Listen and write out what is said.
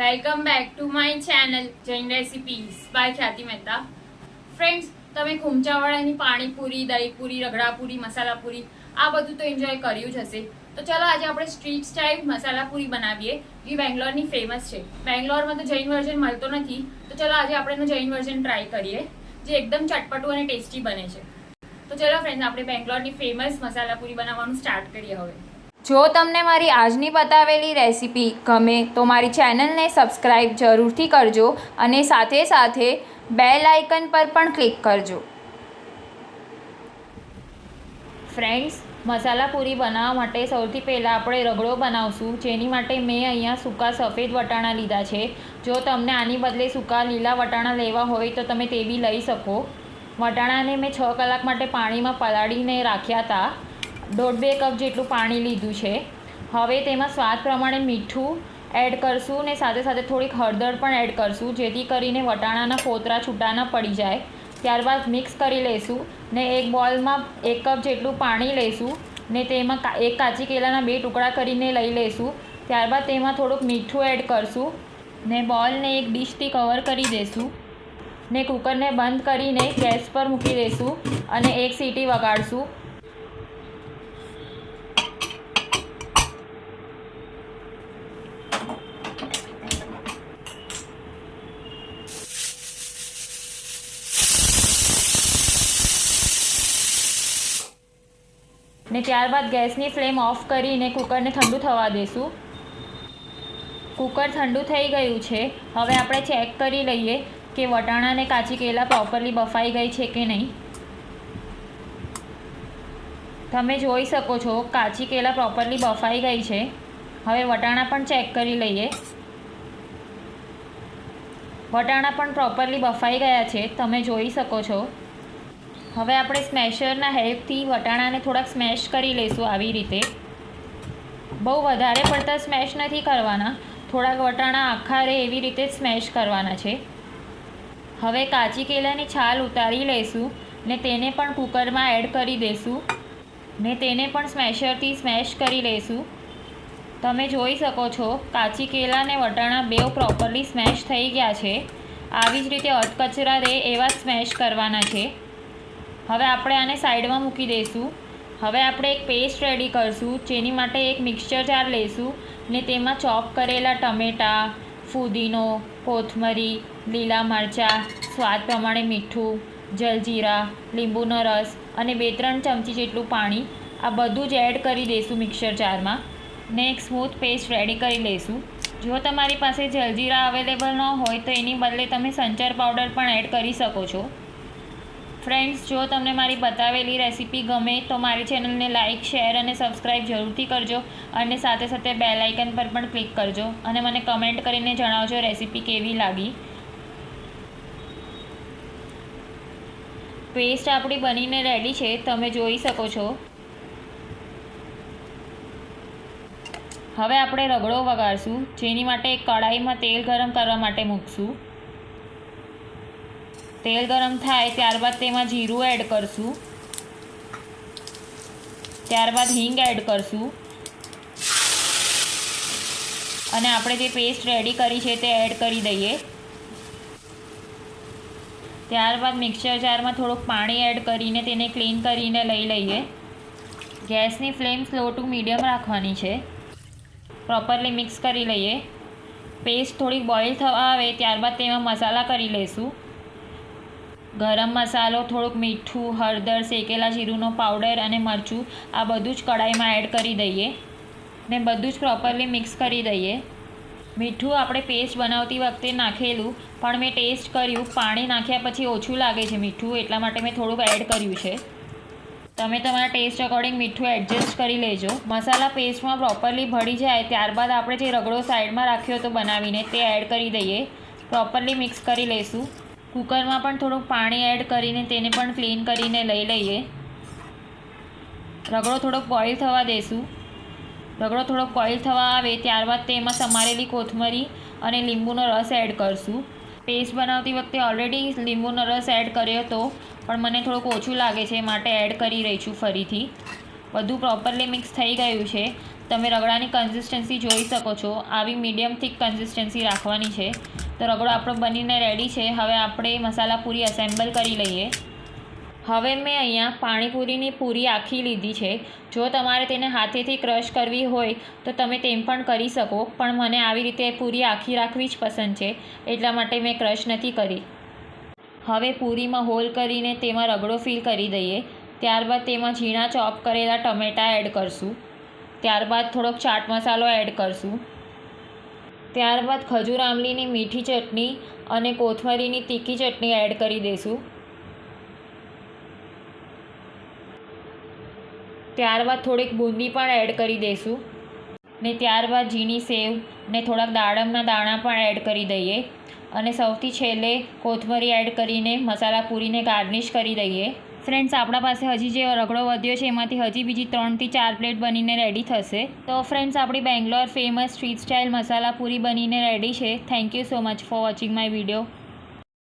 Welcome back to my channel Jain recipes by Khyati Mehta. Friends, તમે ખુમચાવાળાની પાણીપુરી, દહીપુરી, રગડાપુરી, મસાલાપુરી આ બધું તો એન્જોય કર્યું જ હશે. તો ચલો આજે આપણે સ્ટ્રીટ સ્ટાઇલ મસાલાપુરી બનાવીએ, જે બેંગ્લોરની ફેમસ છે. બેંગ્લોરમાં તો જૈન વર્ઝન મળતો નથી, તો ચલો આજે આપણે એનું જૈન વર્ઝન ટ્રાય કરીએ, જે એકદમ ચટપટું અને ટેસ્ટી બને છે. તો ચલો ફ્રેન્ડ્સ, આપણે બેંગ્લોરની ફેમસ મસાલાપુરી બનાવવાનું સ્ટાર્ટ કરીએ હવે. જો તમને મારી આજની બતાવેલી રેસીપી ગમે તો મારી ચેનલને સબસ્ક્રાઈબ જરૂરથી કરજો અને સાથે સાથે બેલ આઇકન પર પણ ક્લિક કરજો. ફ્રેન્ડ્સ, મસાલાપુરી બનાવવા માટે સૌથી પહેલાં આપણે રગડો બનાવશું, જેની માટે મેં અહીંયા સૂકા સફેદ વટાણા લીધા છે. જો તમને આની બદલે સૂકા લીલા વટાણા લેવા હોય તો તમે તે બી લઈ શકો. વટાણાને મેં 6 કલાક માટે પાણીમાં પલાળીને રાખ્યા હતા. 1.5-2 કપ જેટલું પાણી લીધું છે. હવે તેમાં સ્વાદ પ્રમાણે મીઠું એડ કરશું ને સાથે સાથે થોડીક હળદર પણ એડ કરશું, જેથી કરીને વટાણાના ફોતરા છૂટા ન પડી જાય. ત્યારબાદ મિક્સ કરી લઈશું ને એક બોલમાં 1 કપ જેટલું પાણી લઈશું ને તેમાં એક કાચી કેળાના 2 ટુકડા કરીને લઈ લઈશું. ત્યારબાદ તેમાં થોડુંક મીઠું એડ કરશું ને બોલને એક ડીશથી કવર કરી દઈશું ને કુકરને બંધ કરીને ગેસ પર મૂકી દઈશું અને એક સીટી વગાડશું. ને ત્યારબાદ ગેસની ફ્લેમ ઓફ કરીને કુકરને ઠંડુ થવા દઈશું. કુકર ઠંડુ થઈ ગયું છે. હવે આપણે ચેક કરી લઈએ કે વટાણાને કાચી કેળા પ્રોપરલી બફાઈ ગઈ છે કે નહીં. તમે જોઈ શકો છો કાચી કેળા પ્રોપરલી બફાઈ ગઈ છે. હવે વટાણા પણ ચેક કરી લઈએ. વટાણા પણ પ્રોપરલી બફાઈ ગયા છે, તમે જોઈ શકો છો. હવે આપણે સ્મેશરના હેલ્પથી વટાણાને થોડાક સ્મેશ કરી લઈશું આવી રીતે. બહુ વધારે પડતા સ્મેશ નથી કરવાના, થોડાક વટાણા આખા રહે એવી રીતે સ્મેશ કરવાના છે. હવે કાચી કેળાની છાલ ઉતારી લઈશું ને તેને પણ કુકરમાં એડ કરી દઈશું ને તેને પણ સ્મેશરથી સ્મેશ કરી લઈશું. તમે જોઈ શકો છો કાચી કેળા ને વટાણા બેઉ પ્રોપરલી સ્મેશ થઈ ગયા છે. આવી જ રીતે અધકચરા રહે એવા સ્મેશ કરવાના છે. હવે આપણે આને સાઈડમાં મૂકી દઈશું. હવે આપણે એક પેસ્ટ રેડી કરીશું, જેની માટે એક મિક્સચર જાર લઈશું ને તેમાં ચોપ કરેલા ટમેટાં, ફુદીનો, કોથમરી, લીલા મરચાં, સ્વાદ પ્રમાણે મીઠું, જલજીરા, લીંબુનો રસ અને 2-3 ચમચી જેટલું પાણી આ બધું જ એડ કરી દઈશું મિક્સચર જારમાં ને એક સ્મૂથ પેસ્ટ રેડી કરી લઈશું. જો તમારી પાસે જલજીરા અવેલેબલ ન હોય તો એની બદલે તમે સંચર પાવડર પણ એડ કરી શકો છો. ફ્રેન્ડ્સ, જો તમને મારી બતાવેલી રેસીપી ગમે તો મારી ચેનલને લાઇક, શેર અને સબસ્ક્રાઈબ જરૂરથી કરજો અને સાથે સાથે બેલ આઇકન પર પણ ક્લિક કરજો અને મને કમેન્ટ કરીને જણાવજો રેસીપી કેવી લાગી. પેસ્ટ આપણી બનીને રેડી છે, તમે જોઈ શકો છો. હવે આપણે રગડો વઘારશું, જેની માટે એક કઢાઈમાં તેલ ગરમ કરવા માટે મૂકશું. તેલ ગરમ થાય ત્યારબાદ તેમાં જીરું એડ કરશું. ત્યારબાદ હિંગ એડ કરશું અને આપણે જે પેસ્ટ રેડી કરી છે તે એડ કરી દઈએ. ત્યારબાદ મિક્સર જારમાં થોડુંક પાણી એડ કરીને તેને ક્લીન કરીને લઈ લઈએ. ગેસની ફ્લેમ સ્લો ટુ મીડિયમ રાખવાની છે. પ્રોપરલી મિક્સ કરી લઈએ. પેસ્ટ થોડીક બોઇલ થવા આવે ત્યારબાદ તેમાં મસાલા કરી લઈશું. ગરમ મસાલો, થોડુંક મીઠું, હળદર, શેકેલા જીરુંનો પાવડર અને મરચું આ બધું જ કઢાઈમાં એડ કરી દઈએ ને બધું જ પ્રોપરલી મિક્સ કરી દઈએ. મીઠું આપણે પેસ્ટ બનાવતી વખતે નાખેલું, પણ મેં ટેસ્ટ કર્યું, પાણી નાખ્યા પછી ઓછું લાગે છે મીઠું, એટલા માટે મેં થોડુંક એડ કર્યું છે. તમે તમારા ટેસ્ટ અકોર્ડિંગ મીઠું એડજસ્ટ કરી લેજો. મસાલા પેસ્ટમાં પ્રોપરલી ભળી જાય ત્યારબાદ આપણે જે રગડો સાઈડમાં રાખ્યો હતો બનાવીને તે એડ કરી દઈએ. પ્રોપરલી મિક્સ કરી લઈશું. કુકરમાં પણ થોડુંક પાણી એડ કરીને તેને પણ ક્લીન કરીને લઈ લઈએ. રગડો થોડોક બોઇલ થવા દઈશું. રગડો થોડોક બોઇલ થવા આવે ત્યારબાદ તેમાં સમારેલી કોથમરી અને લીંબુનો રસ એડ કરશું. પેસ્ટ બનાવતી વખતે ઓલરેડી લીંબુનો રસ એડ કર્યો હતો, પણ મને થોડુંક ઓછું લાગે છે માટે એડ કરી રહી છું ફરીથી. બધું પ્રોપરલી મિક્સ થઈ ગયું છે. તમે રગડાની કન્સિસ્ટન્સી જોઈ શકો છો, આવી મીડિયમ થીક કન્સિસ્ટન્સી રાખવાની છે. તો રગડો આપણો બનીને રેડી છે. હવે આપણે મસાલા પૂરી અસેમ્બલ કરી લઈએ. હવે મેં અહીંયા પાણીપુરીની પૂરી આખી લીધી છે. જો તમારે તેને હાથેથી ક્રશ કરવી હોય તો તમે તેમ પણ કરી શકો, પણ મને આવી રીતે પૂરી આખી રાખવી જ પસંદ છે, એટલા માટે મેં ક્રશ નથી કરી. હવે પૂરીમાં હોલ કરીને તેમાં રગડો ફિલ કરી દઈએ. ત્યારબાદ તેમાં ઝીણા ચોપ કરેલા ટમેટાં એડ કરશું. ત્યારબાદ થોડોક ચાટ મસાલો એડ કરશું. ત્યારબાદ ખજૂર આમલીની મીઠી ચટણી અને કોથમરીની તીખી ચટણી એડ કરી દઈશું. ત્યારબાદ થોડીક બુંદી પણ એડ કરી દઈશું ને ત્યારબાદ ઝીણી સેવ ને થોડાક દાડમના દાણા પણ એડ કરી દઈએ અને સૌથી છેલ્લે કોથમરી એડ કરીને મસાલા પૂરીને ગાર્નિશ કરી દઈએ. ફ્રેન્ડ્સ, આપણા પાસે હજી જે રગડો વધ્યો છે એમાંથી હજી બીજી 3 થી 4 પ્લેટ બનીને રેડી થશે. તો ફ્રેન્ડ્સ, આપણી બેંગ્લોર ફેમસ સ્ટ્રીટ સ્ટાઇલ મસાલા પૂરી બનીને રેડી છે. Thank you so much for watching my video.